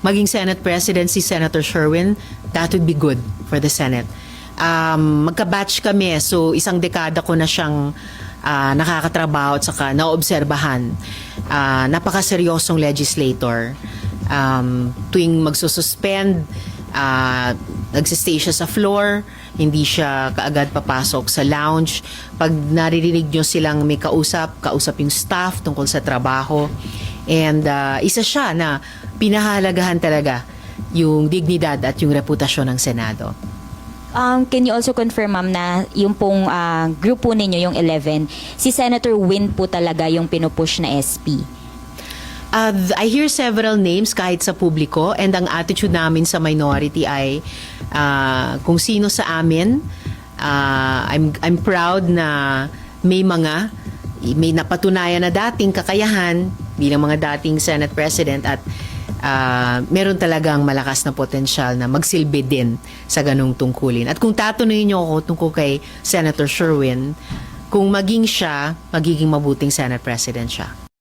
maging Senate President si Senator Sherwin, that would be good for the Senate. Magka-batch kami, so isang dekada ko na siyang nakakatrabaho at saka naobserbahan. Napakaseryosong legislator. Tuwing magsususpend, nagsistay siya sa floor, hindi siya kaagad papasok sa lounge. Pag naririnig nyo silang may kausap yung staff tungkol sa trabaho. And isa siya na pinahalagahan talaga yung dignidad at yung reputasyon ng Senado. Can you also confirm, ma'am, na yung pong group po ninyo, yung 11, si Senator Win po talaga yung pinupush na SP? I hear several names kahit sa publiko, and ang attitude namin sa minority ay kung sino sa amin. I'm proud na may napatunayan na dating kakayahan bilang mga dating Senate President at meron talagang malakas na potensyal na magsilbi din sa ganung tungkulin. At kung tatanungin niyo ako tungkol kay Senator Sherwin, kung maging siya, magiging mabuting Senate President siya.